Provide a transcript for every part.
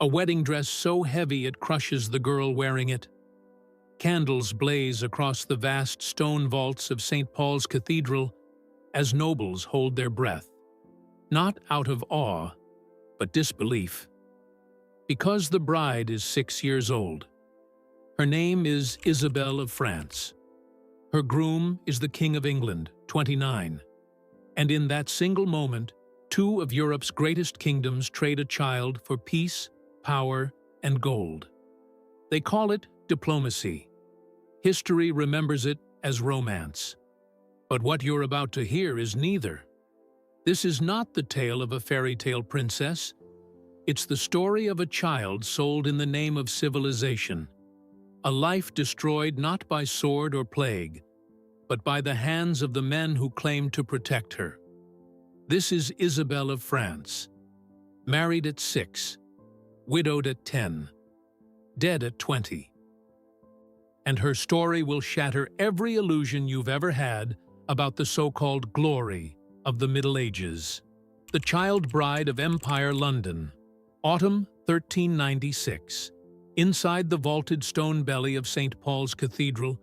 a wedding dress so heavy it crushes the girl wearing it. Candles blaze across the vast stone vaults of St. Paul's Cathedral as nobles hold their breath, not out of awe, but disbelief. Because the bride is 6 years old. Her name is Isabelle of France. Her groom is the King of England, 29. And in that single moment, two of Europe's greatest kingdoms trade a child for peace, power, and gold. They call it diplomacy. History remembers it as romance. But what you're about to hear is neither. This is not the tale of a fairy tale princess. It's the story of a child sold in the name of civilization, a life destroyed not by sword or plague, but by the hands of the men who claimed to protect her. This is Isabelle of France, married at 6, widowed at 10, dead at 20. And her story will shatter every illusion you've ever had about the so-called glory of the Middle Ages. The child bride of Empire London, autumn 1396. Inside the vaulted stone belly of St. Paul's Cathedral,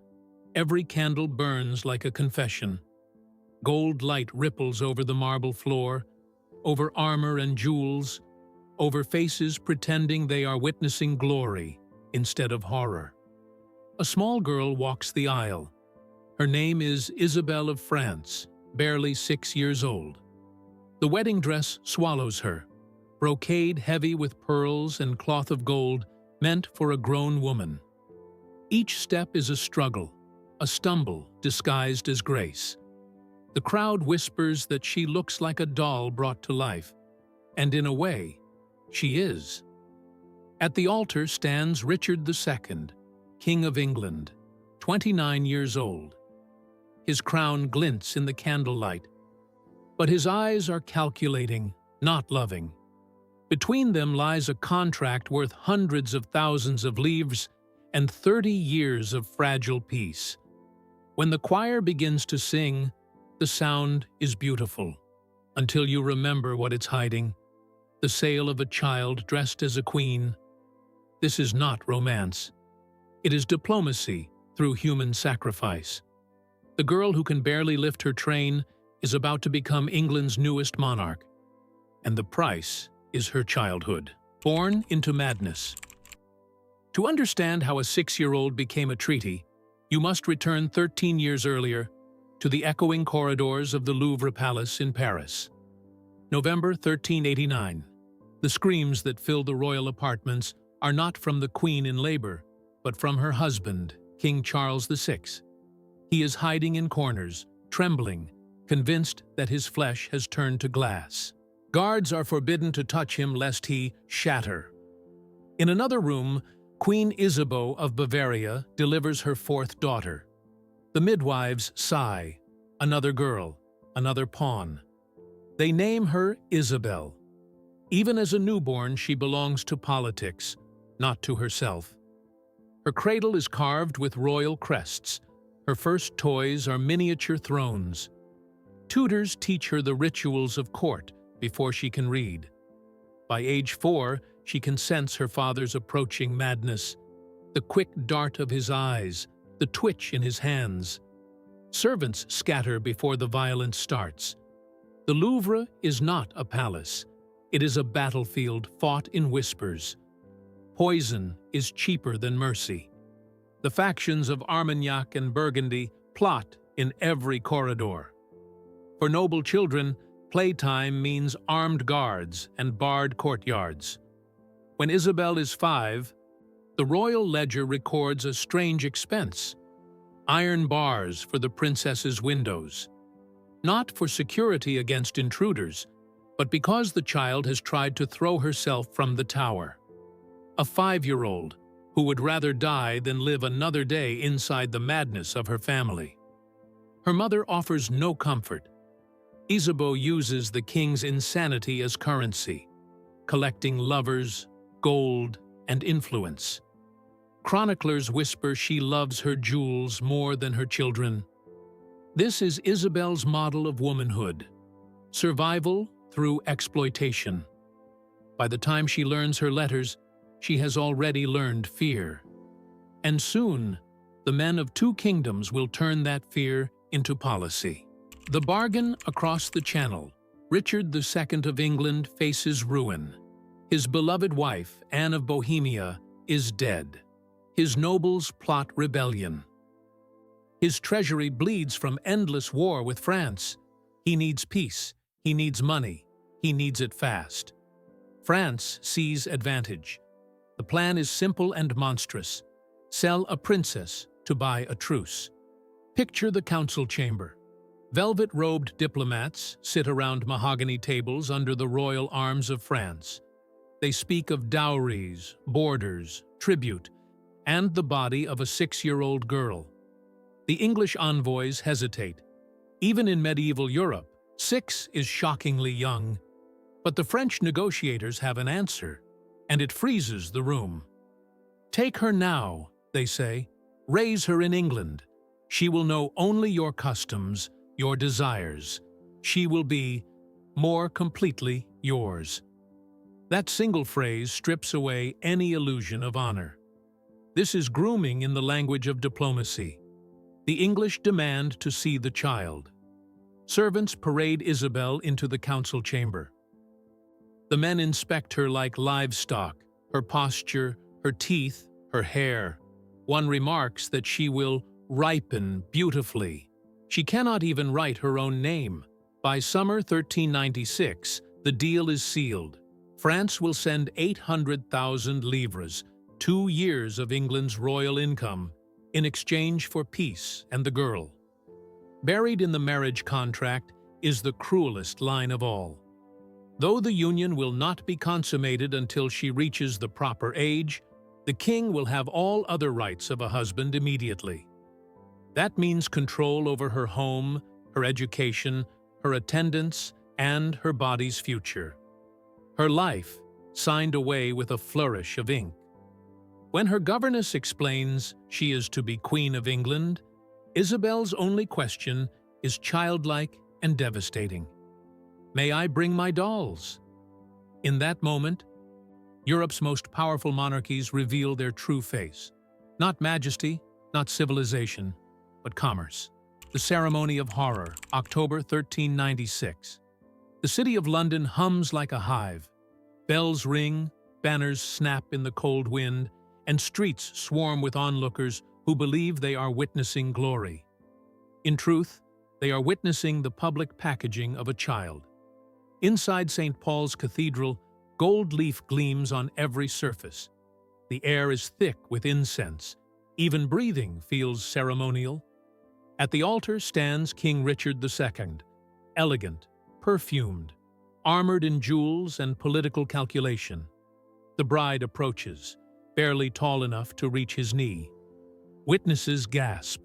every candle burns like a confession. Gold light ripples over the marble floor, over armor and jewels, over faces pretending they are witnessing glory instead of horror. A small girl walks the aisle. Her name is Isabelle of France, barely 6 years old. The wedding dress swallows her, brocade heavy with pearls and cloth of gold meant for a grown woman. Each step is a struggle, a stumble disguised as grace. The crowd whispers that she looks like a doll brought to life, and in a way, she is. At the altar stands Richard II, King of England, 29 years old. His crown glints in the candlelight, but his eyes are calculating, not loving. Between them lies a contract worth hundreds of thousands of livres and 30 years of fragile peace. When the choir begins to sing, the sound is beautiful, until you remember what it's hiding: the sale of a child dressed as a queen. This is not romance. It is diplomacy through human sacrifice. The girl who can barely lift her train is about to become England's newest monarch, and the price is her childhood, born into madness. To understand how a 6-year-old became a treaty, you must return 13 years earlier to the echoing corridors of the Louvre Palace in Paris. November 1389. The screams that fill the royal apartments are not from the queen in labor, but from her husband, King Charles VI. He is hiding in corners, trembling, convinced that his flesh has turned to glass. Guards are forbidden to touch him lest he shatter. In another room, Queen Isabeau of Bavaria delivers her 4th daughter. The midwives sigh, another girl, another pawn. They name her Isabelle. Even as a newborn, she belongs to politics, not to herself. Her cradle is carved with royal crests. Her first toys are miniature thrones. Tutors teach her the rituals of court before she can read. By age 4, she can sense her father's approaching madness, the quick dart of his eyes, the twitch in his hands. Servants scatter before the violence starts. The Louvre is not a palace. It is a battlefield fought in whispers. Poison is cheaper than mercy. The factions of Armagnac and Burgundy plot in every corridor. For noble children, playtime means armed guards and barred courtyards. When Isabelle is 5, the royal ledger records a strange expense: iron bars for the princess's windows. Not for security against intruders, but because the child has tried to throw herself from the tower. A 5-year-old who would rather die than live another day inside the madness of her family. Her mother offers no comfort. Isabeau uses the king's insanity as currency, collecting lovers, gold, and influence. Chroniclers whisper she loves her jewels more than her children. This is Isabelle's model of womanhood: survival through exploitation. By the time she learns her letters, she has already learned fear. And soon, the men of two kingdoms will turn that fear into policy. The bargain across the Channel. Richard II of England faces ruin. His beloved wife, Anne of Bohemia, is dead. His nobles plot rebellion. His treasury bleeds from endless war with France. He needs peace. He needs money. He needs it fast. France sees advantage. The plan is simple and monstrous. Sell a princess to buy a truce. Picture the council chamber. Velvet-robed diplomats sit around mahogany tables under the royal arms of France. They speak of dowries, borders, tribute, and the body of a 6-year-old girl. The English envoys hesitate. Even in medieval Europe, 6 is shockingly young. But the French negotiators have an answer, and it freezes the room. Take her now, they say. Raise her in England. She will know only your customs, your desires. She will be more completely yours. That single phrase strips away any illusion of honor. This is grooming in the language of diplomacy. The English demand to see the child. Servants parade Isabelle into the council chamber. The men inspect her like livestock, her posture, her teeth, her hair. One remarks that she will ripen beautifully. She cannot even write her own name. By summer 1396, the deal is sealed. France will send 800,000 livres, 2 years of England's royal income, in exchange for peace and the girl. Buried in the marriage contract is the cruelest line of all. Though the union will not be consummated until she reaches the proper age, the king will have all other rights of a husband immediately. That means control over her home, her education, her attendance, and her body's future. Her life signed away with a flourish of ink. When her governess explains she is to be Queen of England, Isabelle's only question is childlike and devastating. May I bring my dolls? In that moment, Europe's most powerful monarchies reveal their true face. Not majesty, not civilization, but commerce. The Ceremony of Horror, October 1396. The city of London hums like a hive. Bells ring, banners snap in the cold wind, and streets swarm with onlookers who believe they are witnessing glory. In truth, they are witnessing the public packaging of a child. Inside St. Paul's Cathedral, gold leaf gleams on every surface. The air is thick with incense. Even breathing feels ceremonial. At the altar stands King Richard II, elegant, perfumed, armored in jewels and political calculation. The bride approaches, barely tall enough to reach his knee. Witnesses gasp.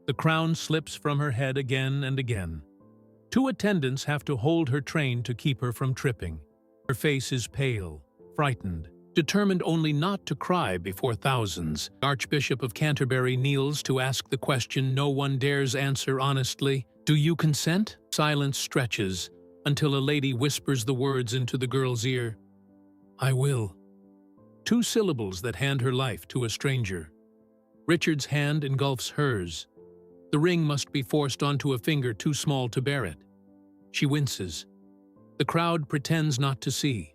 The crown slips from her head again and again. 2 attendants have to hold her train to keep her from tripping. Her face is pale, frightened, determined only not to cry before thousands. The Archbishop of Canterbury kneels to ask the question no one dares answer honestly. Do you consent? Silence stretches until a lady whispers the words into the girl's ear. I will. 2 syllables that hand her life to a stranger. Richard's hand engulfs hers. The ring must be forced onto a finger too small to bear it. She winces. The crowd pretends not to see.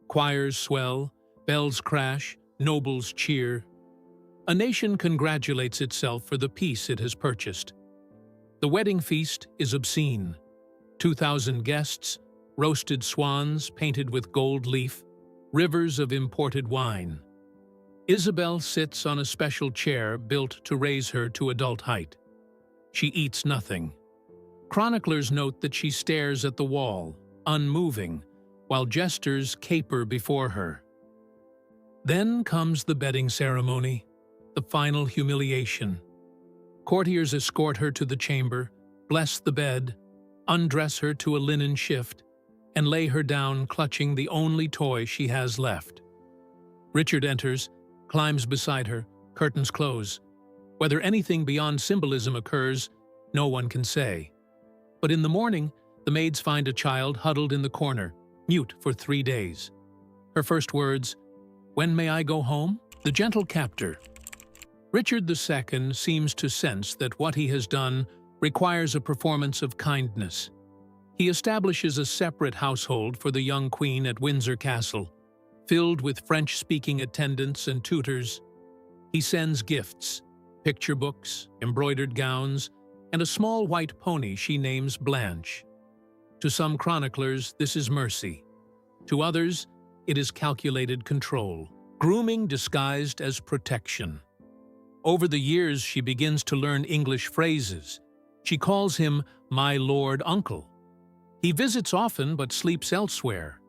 Choirs swell, bells crash, nobles cheer. A nation congratulates itself for the peace it has purchased. The wedding feast is obscene. 2,000 guests, roasted swans painted with gold leaf, rivers of imported wine. Isabelle sits on a special chair built to raise her to adult height. She eats nothing. Chroniclers note that she stares at the wall, unmoving, while jesters caper before her. Then comes the bedding ceremony, the final humiliation. Courtiers escort her to the chamber, bless the bed, undress her to a linen shift, and lay her down clutching the only toy she has left. Richard enters, climbs beside her, curtains close. Whether anything beyond symbolism occurs, no one can say. But in the morning, the maids find a child huddled in the corner, mute for 3 days. Her first words, When may I go home? The gentle captor. Richard II seems to sense that what he has done requires a performance of kindness. He establishes a separate household for the young queen at Windsor Castle, filled with French-speaking attendants and tutors. He sends gifts, picture books, embroidered gowns, and a small white pony she names Blanche. To some chroniclers, this is mercy. To others, it is calculated control, grooming disguised as protection. Over the years, she begins to learn English phrases. She calls him "my lord uncle." He visits often but sleeps elsewhere.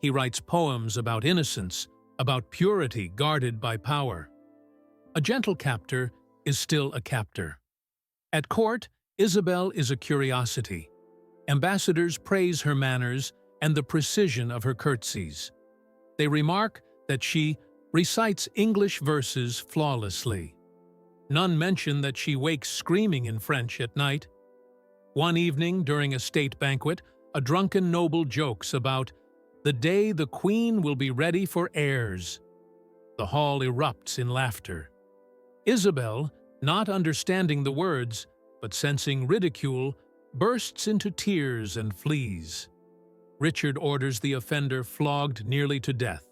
He writes poems about innocence, about purity guarded by power. A gentle captor is still a captor. At court, Isabelle is a curiosity. Ambassadors praise her manners and the precision of her curtsies. They remark that she recites English verses flawlessly. None mention that she wakes screaming in French at night. One evening, during a state banquet, a drunken noble jokes about the day the queen will be ready for heirs. The hall erupts in laughter. Isabelle, not understanding the words, but sensing ridicule, bursts into tears and flees. Richard orders the offender flogged nearly to death,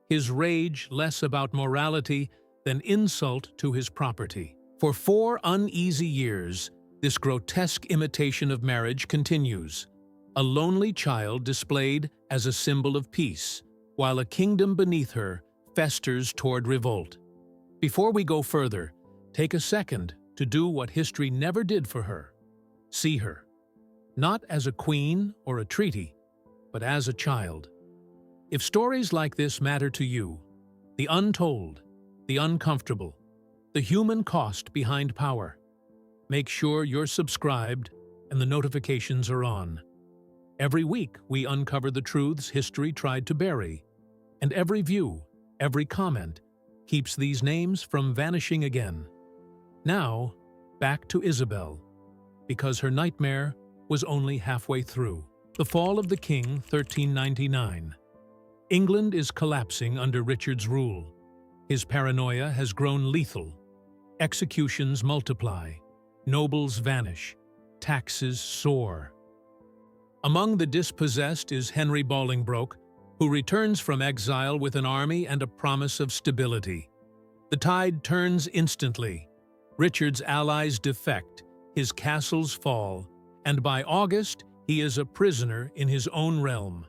his rage less about morality than insult to his property. For 4 uneasy years, this grotesque imitation of marriage continues, a lonely child displayed as a symbol of peace, while a kingdom beneath her festers toward revolt. Before we go further, take a second to do what history never did for her. See her, not as a queen or a treaty, but as a child. If stories like this matter to you, the untold, the uncomfortable, the human cost behind power, make sure you're subscribed and the notifications are on. Every week, we uncover the truths history tried to bury, and every view, every comment, keeps these names from vanishing again. Now, back to Isabelle, because her nightmare was only halfway through. The fall of the king, 1399. England is collapsing under Richard's rule. His paranoia has grown lethal. Executions multiply, nobles vanish, taxes soar. Among the dispossessed is Henry Bolingbroke, who returns from exile with an army and a promise of stability. The tide turns instantly. Richard's allies defect, his castles fall, and by August he is a prisoner in his own realm.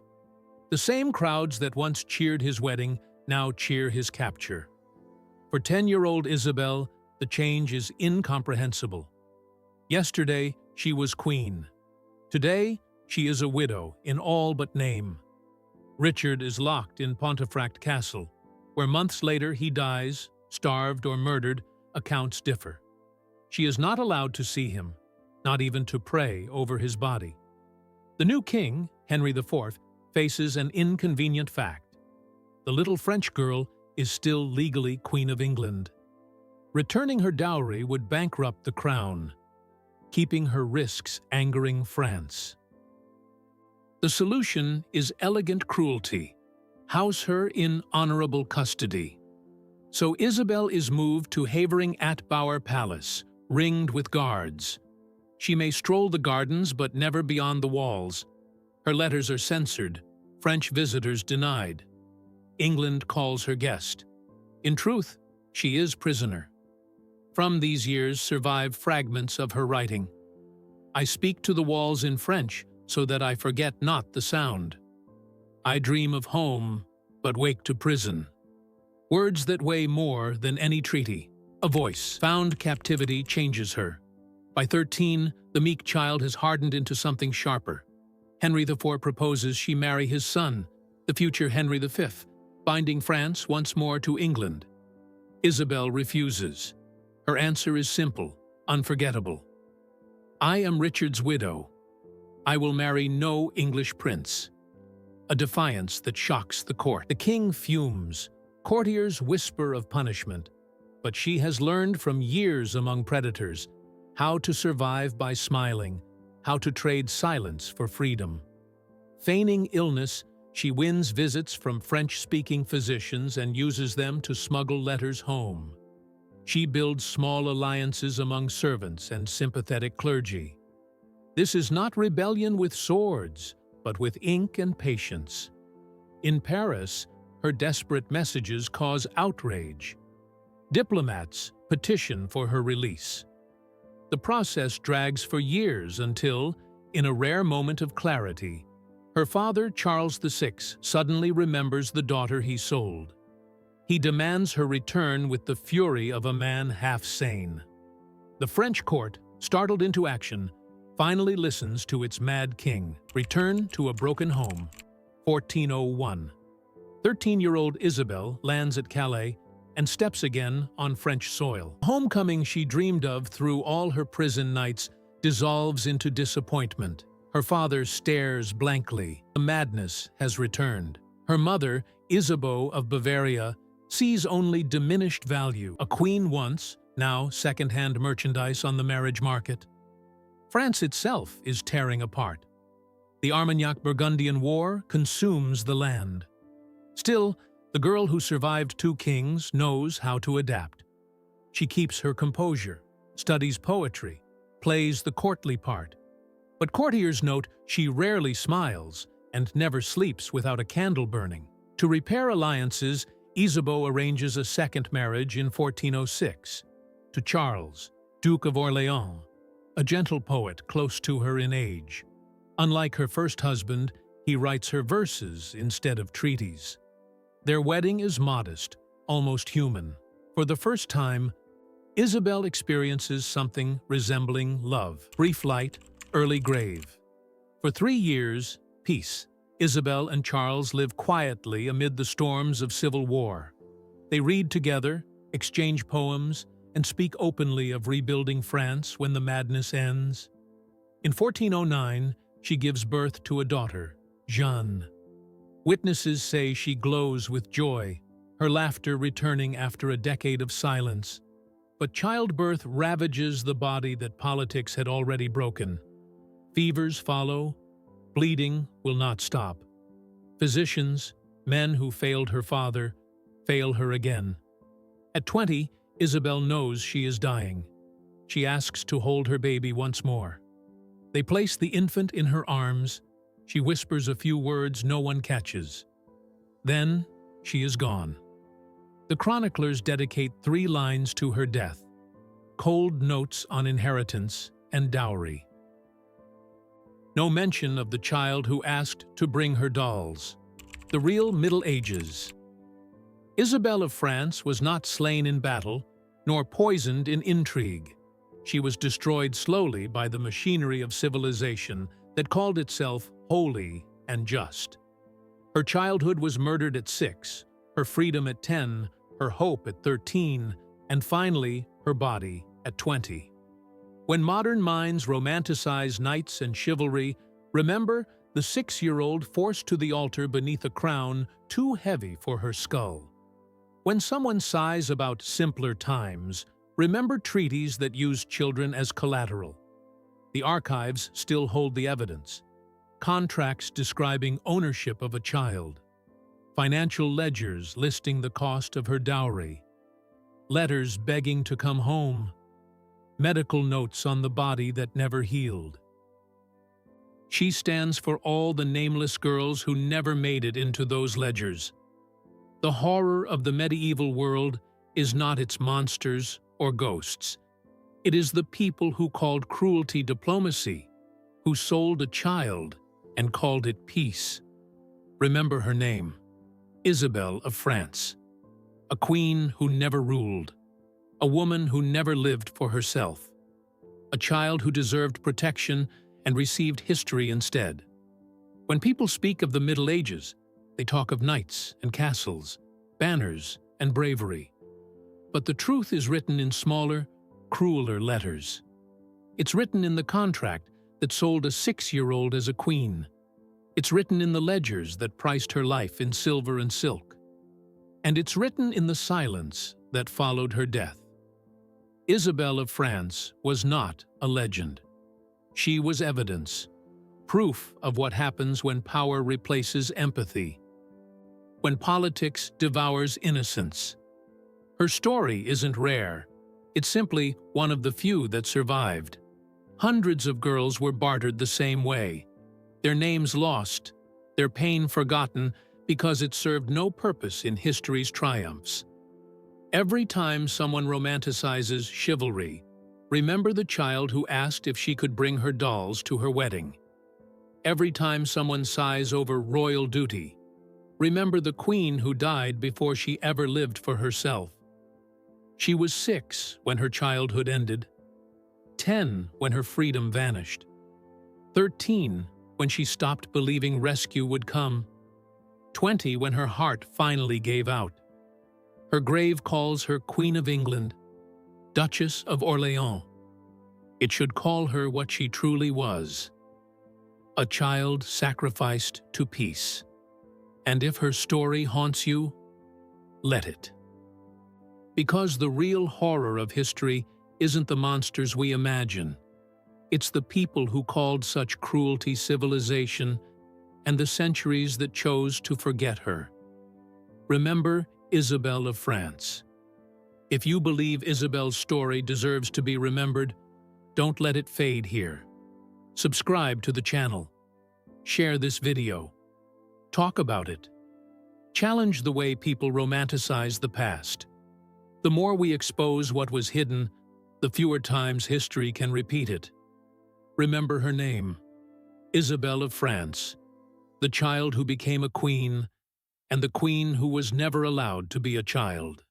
The same crowds that once cheered his wedding now cheer his capture. For 10-year-old Isabelle, the change is incomprehensible. Yesterday, she was queen. Today, she is a widow in all but name. Richard is locked in Pontefract Castle, where months later he dies, starved or murdered. Accounts differ. She is not allowed to see him, not even to pray over his body. The new king, Henry IV, faces an inconvenient fact. The little French girl is still legally Queen of England. Returning her dowry would bankrupt the crown. Keeping her risks angering France. The solution is elegant cruelty. House her in honorable custody. So Isabelle is moved to Havering-atte-Bower Palace, ringed with guards. She may stroll the gardens but never beyond the walls. Her letters are censored, French visitors denied. England calls her guest. In truth, she is prisoner. From these years survive fragments of her writing. I speak to the walls in French so that I forget not the sound. I dream of home, but wake to prison. Words that weigh more than any treaty. A voice. Found captivity changes her. By 13, the meek child has hardened into something sharper. Henry IV proposes she marry his son, the future Henry V, binding France once more to England. Isabelle refuses. Her answer is simple, unforgettable. I am Richard's widow. I will marry no English prince. A defiance that shocks the court. The king fumes. Courtiers whisper of punishment. But she has learned from years among predators how to survive by smiling, how to trade silence for freedom. Feigning illness, She wins visits from French-speaking physicians and uses them to smuggle letters home. She builds small alliances among servants and sympathetic clergy. This is not rebellion with swords, but with ink and patience. In Paris, her desperate messages cause outrage. Diplomats petition for her release. The process drags for years until, in a rare moment of clarity, her father, Charles VI, suddenly remembers the daughter he sold. He demands her return with the fury of a man half sane. The French court, startled into action, finally listens to its mad king, return to a broken home. 1401. 13-year-old Isabelle lands at Calais and steps again on French soil. The homecoming she dreamed of through all her prison nights dissolves into disappointment. Her father stares blankly. The madness has returned. Her mother, Isabeau of Bavaria, sees only diminished value. A queen once, now second-hand merchandise on the marriage market. France itself is tearing apart. The Armagnac-Burgundian War consumes the land. Still, the girl who survived 2 kings knows how to adapt. She keeps her composure, studies poetry, plays the courtly part. But courtiers note she rarely smiles and never sleeps without a candle burning. To repair alliances, Isabeau arranges a second marriage in 1406 to Charles, Duke of Orléans, a gentle poet close to her in age. Unlike her first husband, he writes her verses instead of treaties. Their wedding is modest, almost human. For the first time, Isabelle experiences something resembling love. Brief light, early grave. For 3 years, peace. Isabelle and Charles live quietly amid the storms of civil war. They read together, exchange poems, and speak openly of rebuilding France when the madness ends. In 1409, she gives birth to a daughter, Jeanne. Witnesses say she glows with joy, her laughter returning after a decade of silence. But childbirth ravages the body that politics had already broken. Fevers follow. Bleeding will not stop. Physicians, men who failed her father, fail her again. At 20, Isabelle knows she is dying. She asks to hold her baby once more. They place the infant in her arms. She whispers a few words no one catches. Then, she is gone. The chroniclers dedicate 3 lines to her death: cold notes on inheritance and dowry. No mention of the child who asked to bring her dolls. The real Middle Ages. Isabelle of France was not slain in battle, nor poisoned in intrigue. She was destroyed slowly by the machinery of civilization that called itself holy and just. Her childhood was murdered at 6, her freedom at 10, her hope at 13, and finally, her body at 20. When modern minds romanticize knights and chivalry, remember the 6-year-old forced to the altar beneath a crown too heavy for her skull. When someone sighs about simpler times, remember treaties that used children as collateral. The archives still hold the evidence. Contracts describing ownership of a child. Financial ledgers listing the cost of her dowry. Letters begging to come home. Medical notes on the body that never healed. She stands for all the nameless girls who never made it into those ledgers. The horror of the medieval world is not its monsters or ghosts. It is the people who called cruelty diplomacy, who sold a child and called it peace. Remember her name, Isabelle of France. A queen who never ruled. A woman who never lived for herself. A child who deserved protection and received history instead. When people speak of the Middle Ages, they talk of knights and castles, banners and bravery. But the truth is written in smaller, crueler letters. It's written in the contract that sold a 6-year-old as a queen. It's written in the ledgers that priced her life in silver and silk. And it's written in the silence that followed her death. Isabelle of France was not a legend. She was evidence. Proof of what happens when power replaces empathy, when politics devours innocence. Her story isn't rare. It's simply one of the few that survived. Hundreds of girls were bartered the same way, their names lost, their pain forgotten because it served no purpose in history's triumphs. Every time someone romanticizes chivalry, remember the child who asked if she could bring her dolls to her wedding. Every time someone sighs over royal duty, remember the queen who died before she ever lived for herself. She was 6 when her childhood ended, 10 when her freedom vanished, 13 when she stopped believing rescue would come, 20 when her heart finally gave out. Her grave calls her Queen of England, Duchess of Orléans. It should call her what she truly was, a child sacrificed to peace. And if her story haunts you, let it. Because the real horror of history isn't the monsters we imagine. It's the people who called such cruelty civilization and the centuries that chose to forget her. Remember Isabelle of France. If you believe Isabelle's story deserves to be remembered, don't let it fade here. Subscribe to the channel. Share this video. Talk about it. Challenge the way people romanticize the past. The more we expose what was hidden, the fewer times history can repeat it. Remember her name, Isabelle of France, the child who became a queen, and the queen who was never allowed to be a child.